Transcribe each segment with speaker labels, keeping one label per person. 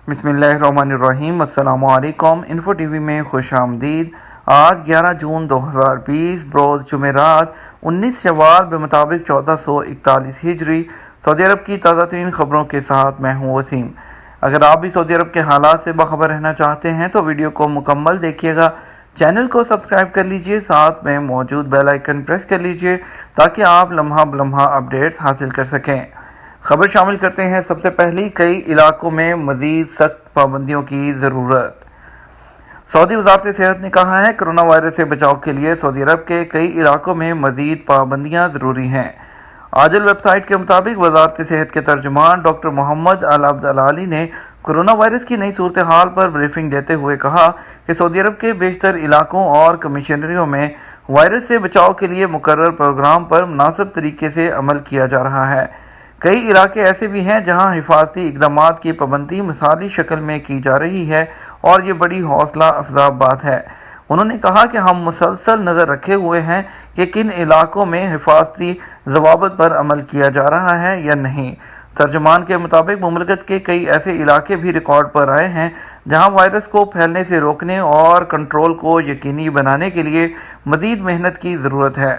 Speaker 1: بسم اللہ الرحمن الرحیم۔ السلام علیکم۔ انفو ٹی وی میں خوش آمدید۔ آج 11 جون 2020 بروز جمعرات 19 شوال بمطابق 1441 ہجری سعودی عرب کی تازہ ترین خبروں کے ساتھ میں ہوں وسیم۔ اگر آپ بھی سعودی عرب کے حالات سے باخبر رہنا چاہتے ہیں تو ویڈیو کو مکمل دیکھیے گا، چینل کو سبسکرائب کر لیجئے، ساتھ میں موجود بیل آئیکن پریس کر لیجئے تاکہ آپ لمحہ بلمحہ اپڈیٹس حاصل کر سکیں۔ خبر شامل کرتے ہیں سب سے پہلی، کئی علاقوں میں مزید سخت پابندیوں کی ضرورت۔ سعودی وزارت صحت نے کہا ہے کرونا وائرس سے بچاؤ کے لیے سعودی عرب کے کئی علاقوں میں مزید پابندیاں ضروری ہیں۔ عاجل ویب سائٹ کے مطابق وزارت صحت کے ترجمان ڈاکٹر محمد العبد العالی نے کرونا وائرس کی نئی صورتحال پر بریفنگ دیتے ہوئے کہا کہ سعودی عرب کے بیشتر علاقوں اور کمیشنریوں میں وائرس سے بچاؤ کے لیے مقرر پروگرام پر مناسب طریقے سے عمل کیا جا رہا ہے۔ کئی علاقے ایسے بھی ہیں جہاں حفاظتی اقدامات کی پابندی مثالی شکل میں کی جا رہی ہے اور یہ بڑی حوصلہ افزا بات ہے۔ انہوں نے کہا کہ ہم مسلسل نظر رکھے ہوئے ہیں کہ کن علاقوں میں حفاظتی ضوابط پر عمل کیا جا رہا ہے یا نہیں۔ ترجمان کے مطابق مملکت کے کئی ایسے علاقے بھی ریکارڈ پر آئے ہیں جہاں وائرس کو پھیلنے سے روکنے اور کنٹرول کو یقینی بنانے کے لیے مزید محنت کی ضرورت ہے۔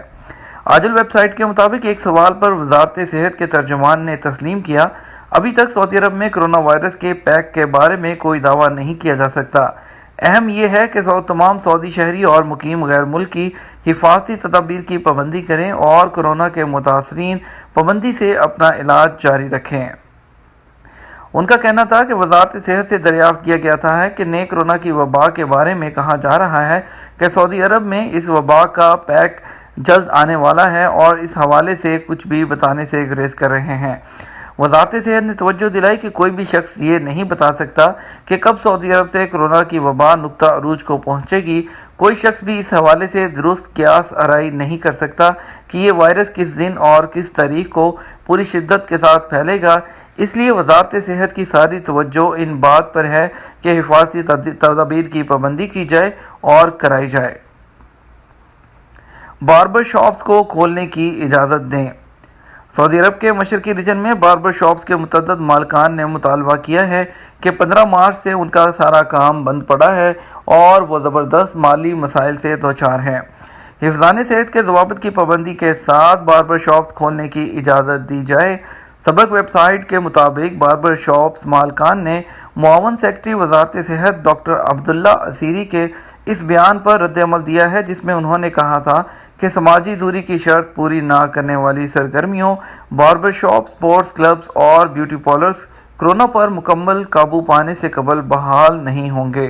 Speaker 1: عاجل ویب سائٹ کے مطابق ایک سوال پر وزارت صحت کے ترجمان نے تسلیم کیا، ابھی تک سعودی عرب میں کرونا وائرس کے پیک کے بارے میں کوئی دعویٰ نہیں کیا جا سکتا۔ اہم یہ ہے کہ تمام سعودی شہری اور مقیم غیر ملکی حفاظتی تدابیر کی پابندی کریں اور کرونا کے متاثرین پابندی سے اپنا علاج جاری رکھیں۔ ان کا کہنا تھا کہ وزارت صحت سے دریافت کیا گیا تھا کہ نئے کرونا کی وبا کے بارے میں کہا جا رہا ہے کہ سعودی عرب میں اس وبا کا پیک جلد آنے والا ہے اور اس حوالے سے کچھ بھی بتانے سے گریز کر رہے ہیں۔ وزارت صحت نے توجہ دلائی کہ کوئی بھی شخص یہ نہیں بتا سکتا کہ کب سعودی عرب سے کرونا کی وبا نقطہ عروج کو پہنچے گی۔ کوئی شخص بھی اس حوالے سے درست قیاس آرائی نہیں کر سکتا کہ یہ وائرس کس دن اور کس تاریخ کو پوری شدت کے ساتھ پھیلے گا۔ اس لیے وزارت صحت کی ساری توجہ ان بات پر ہے کہ حفاظتی تدابیر کی پابندی کی جائے اور کرائی جائے۔ باربر شاپس کو کھولنے کی اجازت دیں۔ سعودی عرب کے مشرقی ریجن میں باربر شاپس کے متعدد مالکان نے مطالبہ کیا ہے کہ 15 مارچ سے ان کا سارا کام بند پڑا ہے اور وہ زبردست مالی مسائل سے دوچار ہیں۔ حفظان صحت کے ضوابط کی پابندی کے ساتھ باربر شاپس کھولنے کی اجازت دی جائے۔ سبق ویب سائٹ کے مطابق باربر شاپس مالکان نے معاون سیکرٹری وزارت صحت ڈاکٹر عبداللہ اسیری کے اس بیان پر رد عمل دیا ہے جس میں انہوں نے کہا تھا کہ سماجی دوری کی شرط پوری نہ کرنے والی سرگرمیوں، باربر شاپ، سپورٹس کلبز اور بیوٹی پارلرز کرونا پر مکمل قابو پانے سے قبل بحال نہیں ہوں گے۔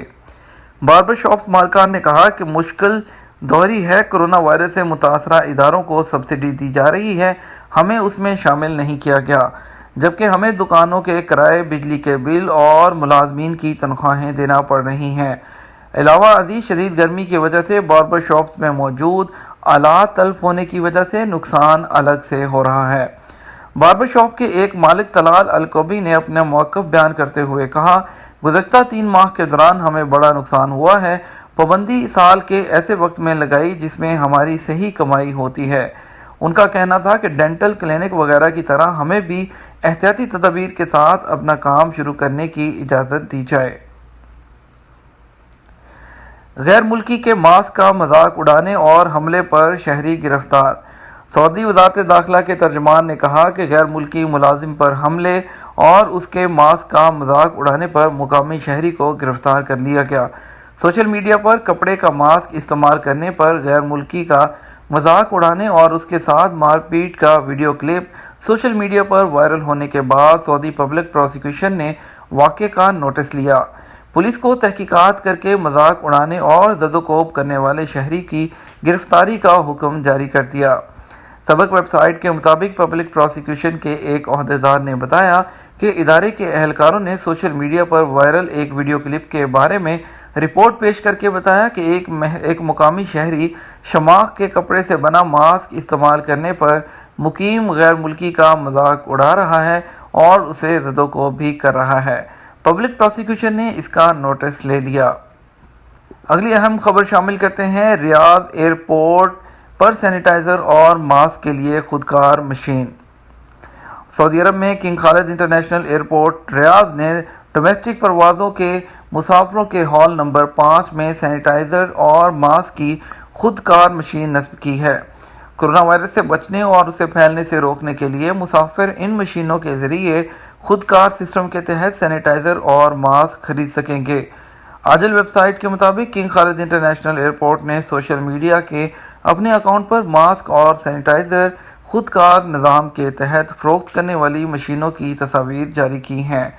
Speaker 1: باربر شاپس مالکان نے کہا کہ مشکل دوہری ہے، کرونا وائرس سے متاثرہ اداروں کو سبسڈی دی جا رہی ہے، ہمیں اس میں شامل نہیں کیا گیا، جبکہ ہمیں دکانوں کے کرائے، بجلی کے بل اور ملازمین کی تنخواہیں دینا پڑ رہی ہیں۔ علاوہ ازیں شدید گرمی کی وجہ سے باربر شاپس میں موجود آلات تلف ہونے کی وجہ سے نقصان الگ سے ہو رہا ہے۔ باربر شاپ کے ایک مالک طلال القبی نے اپنا موقف بیان کرتے ہوئے کہا، گزشتہ 3 ماہ کے دوران ہمیں بڑا نقصان ہوا ہے۔ پابندی سال کے ایسے وقت میں لگائی جس میں ہماری صحیح کمائی ہوتی ہے۔ ان کا کہنا تھا کہ ڈینٹل کلینک وغیرہ کی طرح ہمیں بھی احتیاطی تدابیر کے ساتھ اپنا کام شروع کرنے کی اجازت دی جائے۔ غیر ملکی کے ماسک کا مذاق اڑانے اور حملے پر شہری گرفتار۔ سعودی وزارت داخلہ کے ترجمان نے کہا کہ غیر ملکی ملازم پر حملے اور اس کے ماسک کا مذاق اڑانے پر مقامی شہری کو گرفتار کر لیا گیا۔ سوشل میڈیا پر کپڑے کا ماسک استعمال کرنے پر غیر ملکی کا مذاق اڑانے اور اس کے ساتھ مار پیٹ کا ویڈیو کلپ سوشل میڈیا پر وائرل ہونے کے بعد سعودی پبلک پروسیکیوشن نے واقعے کا نوٹس لیا۔ پولیس کو تحقیقات کر کے مذاق اڑانے اور زد و کوب کرنے والے شہری کی گرفتاری کا حکم جاری کر دیا۔ سبق ویب سائٹ کے مطابق پبلک پروسیکیوشن کے ایک عہدیدار نے بتایا کہ ادارے کے اہلکاروں نے سوشل میڈیا پر وائرل ایک ویڈیو کلپ کے بارے میں رپورٹ پیش کر کے بتایا کہ ایک مقامی شہری شماغ کے کپڑے سے بنا ماسک استعمال کرنے پر مقیم غیر ملکی کا مذاق اڑا رہا ہے اور اسے زد و کوب بھی کر رہا ہے۔ پبلک پروسیکیوشن نے اس کا نوٹس لے لیا۔ اگلی اہم خبر شامل کرتے ہیں، ریاض ایئرپورٹ پر سینیٹائزر اور ماسک کے لیے خودکار مشین۔ سعودی عرب میں کنگ خالد انٹرنیشنل ایئرپورٹ ریاض نے ڈومیسٹک پروازوں کے مسافروں کے ہال نمبر 5 میں سینیٹائزر اور ماسک کی خود کار مشین نصب کی ہے۔ کورونا وائرس سے بچنے اور اسے پھیلنے سے روکنے کے لیے مسافر ان مشینوں کے ذریعے خود کار سسٹم کے تحت سینیٹائزر اور ماسک خرید سکیں گے۔ عاجل ویب سائٹ کے مطابق کنگ خالد انٹرنیشنل ایئرپورٹ نے سوشل میڈیا کے اپنے اکاؤنٹ پر ماسک اور سینیٹائزر خود کار نظام کے تحت فروخت کرنے والی مشینوں کی تصاویر جاری کی ہیں۔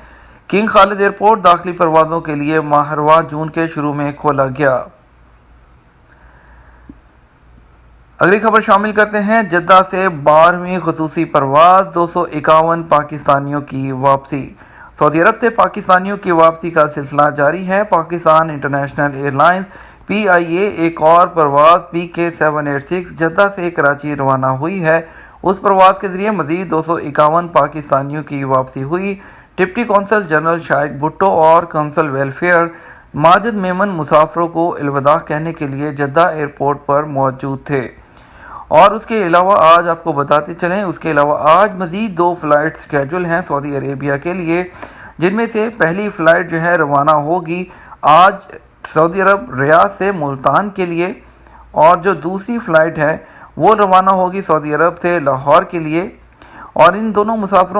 Speaker 1: کنگ خالد ایئرپورٹ داخلی پروازوں کے لیے ماہرواں جون کے شروع میں کھولا گیا۔ اگلی خبر شامل کرتے ہیں جدہ سے 12ویں خصوصی پرواز 251 پاکستانیوں کی واپسی۔ سعودی عرب سے پاکستانیوں کی واپسی کا سلسلہ جاری ہے۔ Pakistan international air lines PIA ایک اور پرواز PK786 جدہ سے کراچی روانہ ہوئی ہے۔ اس پرواز کے ذریعے مزید 251 پاکستانیوں کی واپسی ہوئی۔ ڈپٹی کونسل جنرل شائق بھٹو اور کونسل ویلفیئر ماجد میمن مسافروں کو الوداع کہنے کے لیے جدہ ایئرپورٹ پر موجود تھے۔ اور اس کے علاوہ آج آپ کو بتاتے چلیں، اس کے علاوہ آج مزید 2 فلائٹ سکیجول ہیں سعودی عربیہ کے لیے، جن میں سے پہلی فلائٹ جو ہے روانہ ہوگی آج سعودی عرب ریاض سے ملتان کے لیے، اور جو دوسری فلائٹ ہے وہ روانہ ہوگی سعودی عرب سے لاہور کے لیے۔ اور ان دونوں مسافر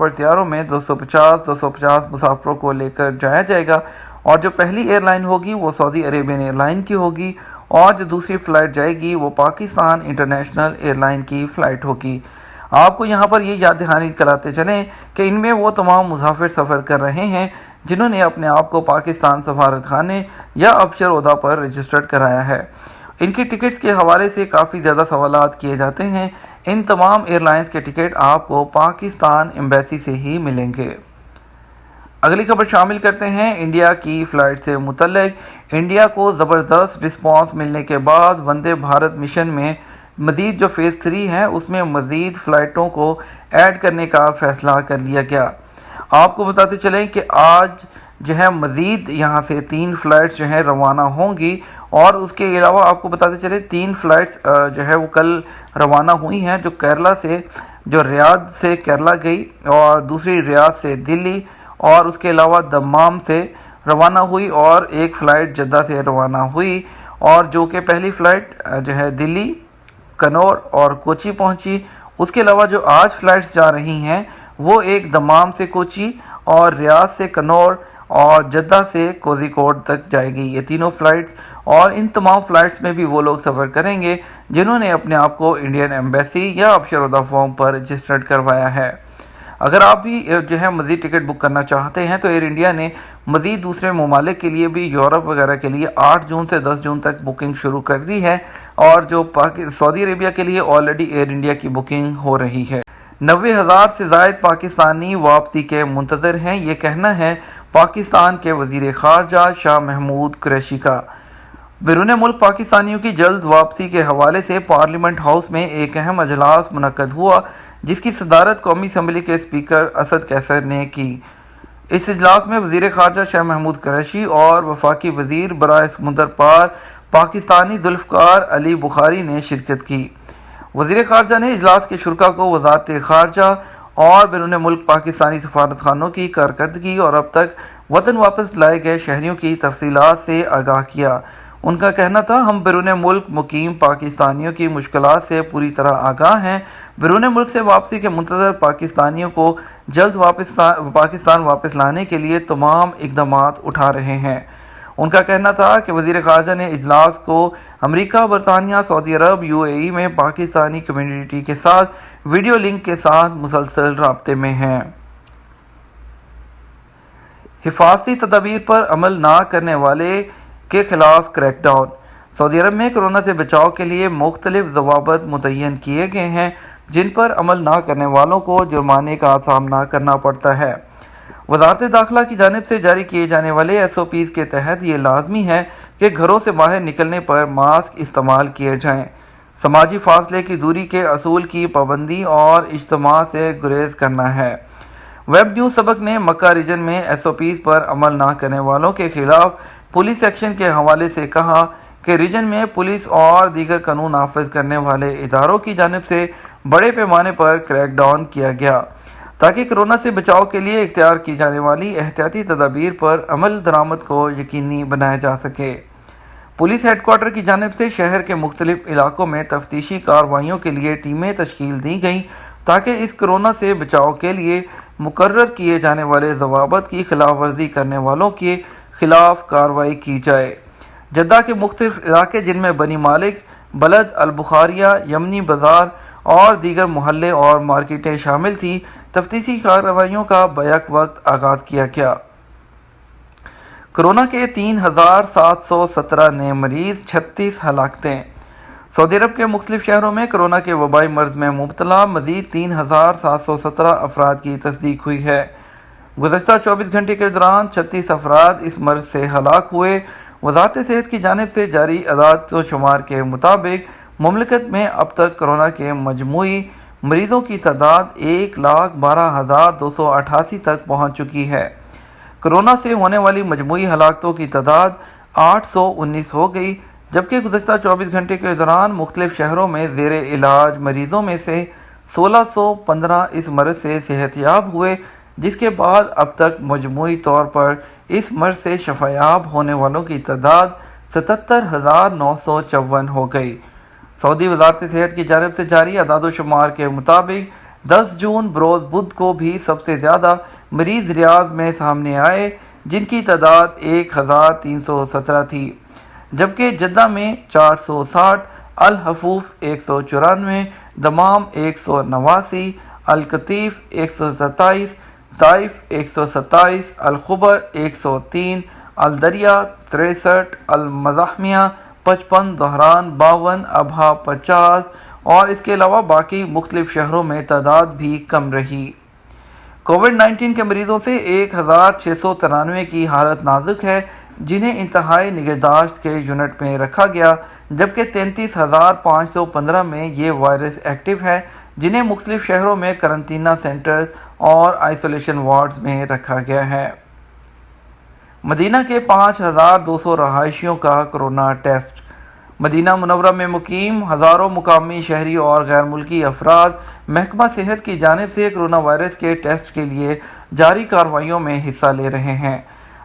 Speaker 1: طیاروں میں 250 مسافروں کو لے کر جایا جائے گا، اور جو پہلی ایئر لائن ہوگی وہ سعودی عربین ایئر لائن کی ہوگی، اور جو دوسری فلائٹ جائے گی وہ پاکستان انٹرنیشنل ایئر لائن کی فلائٹ ہوگی۔ آپ کو یہاں پر یہ یاد دہانی کراتے چلیں کہ ان میں وہ تمام مسافر سفر کر رہے ہیں جنہوں نے اپنے آپ کو پاکستان سفارت خانے یا افسر عہدہ پر رجسٹرڈ کرایا ہے۔ ان کی ٹکٹس کے حوالے سے کافی زیادہ سوالات کیے جاتے ہیں۔ ان تمام ایئر لائنز کے ٹکٹ آپ کو پاکستان ایمبیسی سے ہی ملیں گے۔ اگلی خبر شامل کرتے ہیں انڈیا کی فلائٹ سے متعلق۔ انڈیا کو زبردست رسپانس ملنے کے بعد وندے بھارت مشن میں مزید جو فیز 3 ہے اس میں مزید فلائٹوں کو ایڈ کرنے کا فیصلہ کر لیا گیا۔ آپ کو بتاتے چلیں کہ آج جو ہے مزید یہاں سے 3 فلائٹس جو ہیں روانہ ہوں گی، اور اس کے علاوہ آپ کو بتاتے چلیں 3 فلائٹس جو ہے وہ کل روانہ ہوئی ہیں، جو کیرلا سے، جو ریاض سے کیرلا گئی، اور دوسری ریاض سے دلی، اور اس کے علاوہ دمام سے روانہ ہوئی، اور ایک فلائٹ جدہ سے روانہ ہوئی، اور جو کہ پہلی فلائٹ جو ہے دلی، کنور اور کوچی پہنچی۔ اس کے علاوہ جو آج فلائٹس جا رہی ہیں وہ ایک دمام سے کوچی، اور ریاض سے کنور، اور جدہ سے کوزی کوڈ تک جائے گی یہ تینوں فلائٹس۔ اور ان تمام فلائٹس میں بھی وہ لوگ سفر کریں گے جنہوں نے اپنے آپ کو انڈین ایمبیسی یا افسر عہدہ فارم پر رجسٹرڈ کروایا ہے۔ اگر آپ بھی جو ہے مزید ٹکٹ بک کرنا چاہتے ہیں تو ایئر انڈیا نے مزید دوسرے ممالک کے لیے بھی، یورپ وغیرہ کے لیے 8 جون سے 10 جون تک بکنگ شروع کر دی ہے، اور جو سعودی عربیہ کے لیے آلریڈی ایئر انڈیا کی بکنگ ہو رہی ہے۔ 90,000 سے زائد پاکستانی واپسی کے منتظر ہیں، یہ کہنا ہے پاکستان کے وزیر خارجہ شاہ محمود قریشی کا۔ بیرون ملک پاکستانیوں کی جلد واپسی کے حوالے سے پارلیمنٹ ہاؤس میں ایک اہم اجلاس منعقد ہوا، جس کی صدارت قومی اسمبلی کے اسپیکر اسد کیسر نے کی۔ اس اجلاس میں وزیر خارجہ شاہ محمود قریشی اور وفاقی وزیر برائے سمندر پار پاکستانی ذوالفقار علی بخاری نے شرکت کی۔ وزیر خارجہ نے اجلاس کے شرکاء کو وزارت خارجہ اور بیرون ملک پاکستانی سفارت خانوں کی کارکردگی اور اب تک وطن واپس لائے گئے شہریوں کی تفصیلات سے آگاہ کیا۔ ان کا کہنا تھا، ہم بیرون ملک مقیم پاکستانیوں کی مشکلات سے پوری طرح آگاہ ہیں۔ بیرون ملک سے واپسی کے منتظر پاکستانیوں کو جلد پاکستان واپس لانے کے لیے تمام اقدامات اٹھا رہے ہیں۔ ان کا کہنا تھا کہ وزیر خارجہ نے اجلاس کو امریکہ، برطانیہ، سعودی عرب، UAE میں پاکستانی کمیونٹی کے ساتھ ویڈیو لنک کے ساتھ مسلسل رابطے میں ہیں۔ حفاظتی تدابیر پر عمل نہ کرنے والے کے خلاف کریک ڈاؤن۔ سعودی عرب میں کورونا سے بچاؤ کے لیے مختلف ضوابط متعین کیے گئے ہیں، جن پر عمل نہ کرنے والوں کو جرمانے کا سامنا کرنا پڑتا ہے۔ وزارت داخلہ کی جانب سے جاری کیے جانے والے SOPs کے تحت یہ لازمی ہے کہ گھروں سے باہر نکلنے پر ماسک استعمال کیے جائیں، سماجی فاصلے کی دوری کے اصول کی پابندی اور اجتماع سے گریز کرنا ہے۔ ویب نیوز سبق نے مکہ ریجن میں SOPs پر عمل نہ کرنے والوں کے خلاف پولیس ایکشن کے حوالے سے کہا کہ ریجن میں پولیس اور دیگر قانون نافذ کرنے والے اداروں کی جانب سے بڑے پیمانے پر کریک ڈاؤن کیا گیا۔ تاکہ کورونا سے بچاؤ کے لیے اختیار کی جانے والی احتیاطی تدابیر پر عمل درآمد کو یقینی بنایا جا سکے۔ پولیس ہیڈ کوارٹر کی جانب سے شہر کے مختلف علاقوں میں تفتیشی کارروائیوں کے لیے ٹیمیں تشکیل دی گئیں تاکہ اس کورونا سے بچاؤ کے لیے مقرر کیے جانے والے ضوابط کی خلاف ورزی کرنے والوں کے خلاف کارروائی کی جائے۔ جدہ کے مختلف علاقے جن میں بنی مالک، بلد، البخاریہ، یمنی بازار اور دیگر محلے اور مارکیٹیں شامل تھیں، تفتیشی کارروائیوں کا بیک وقت آغاز کیا گیا۔ کورونا کے 3,717 نئے مریض، 36 ہلاکتیں۔ سعودی عرب کے مختلف شہروں میں کورونا کے وبائی مرض میں مبتلا مزید 3,717 افراد کی تصدیق ہوئی ہے۔ گزشتہ 24 گھنٹے کے دوران 36 افراد اس مرض سے ہلاک ہوئے۔ وزارت صحت کی جانب سے جاری اعداد و شمار کے مطابق مملکت میں اب تک کورونا کے مجموعی مریضوں کی تعداد 1,12,288 تک پہنچ چکی ہے۔ کورونا سے ہونے والی مجموعی ہلاکتوں کی تعداد 819 ہو گئی، جبکہ گزشتہ 24 گھنٹے کے دوران مختلف شہروں میں زیر علاج مریضوں میں سے 1,615 اس مرض سے صحت یاب ہوئے، جس کے بعد اب تک مجموعی طور پر اس مرض سے شفا یاب ہونے والوں کی تعداد 77,954 ہو گئی۔ سعودی وزارت صحت کی جانب سے جاری اعداد و شمار کے مطابق 10 جون بروز بدھ کو بھی سب سے زیادہ مریض ریاض میں سامنے آئے، جن کی تعداد 1,317 تھی، جبکہ جدہ میں 460، الحفوف 194، دمام 189، القطیف 127، طائف 127، الخبر 103، الدریا 63، المزاحمیہ 55، دہران 52، ابہا 50 اور اس کے علاوہ باقی مختلف شہروں میں تعداد بھی کم رہی۔ کووڈ-19 کے مریضوں سے 1,693 کی حالت نازک ہے، جنہیں انتہائی نگہداشت کے یونٹ میں رکھا گیا، جبکہ 33,515 میں یہ وائرس ایکٹیو ہے، جنہیں مختلف شہروں میں قرنطینہ سینٹرز اور آئسولیشن وارڈز میں رکھا گیا ہے۔ مدینہ کے 5,200 رہائشیوں کا کورونا ٹیسٹ۔ مدینہ منورہ میں مقیم ہزاروں مقامی شہری اور غیر ملکی افراد محکمہ صحت کی جانب سے کورونا وائرس کے ٹیسٹ کے لیے جاری کارروائیوں میں حصہ لے رہے ہیں۔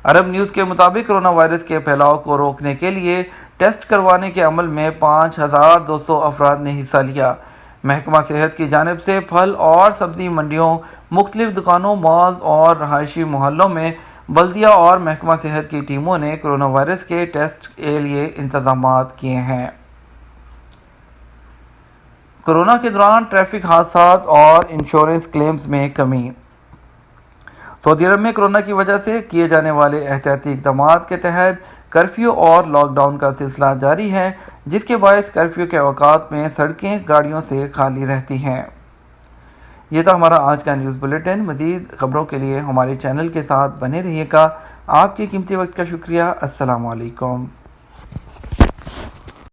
Speaker 1: عرب نیوز کے مطابق کورونا وائرس کے پھیلاؤ کو روکنے کے لیے ٹیسٹ کروانے کے عمل میں 5,200 افراد نے حصہ لیا۔ محکمہ صحت کی جانب سے پھل اور سبزی منڈیوں، مختلف دکانوں، مال اور رہائشی محلوں میں بلدیہ اور محکمہ صحت کی ٹیموں نے کورونا وائرس کے ٹیسٹ کے لیے انتظامات کیے ہیں۔ کورونا کے دوران ٹریفک حادثات اور انشورنس کلیمز میں کمی۔ سعودی عرب میں کورونا کی وجہ سے کیے جانے والے احتیاطی اقدامات کے تحت کرفیو اور لاک ڈاؤن کا سلسلہ جاری ہے، جس کے باعث کرفیو کے اوقات میں سڑکیں گاڑیوں سے خالی رہتی ہیں۔ یہ تھا ہمارا آج کا نیوز بلیٹن۔ مزید خبروں کے لیے ہمارے چینل کے ساتھ بنے رہیے گا۔ آپ کے قیمتی وقت کا شکریہ۔ السلام علیکم۔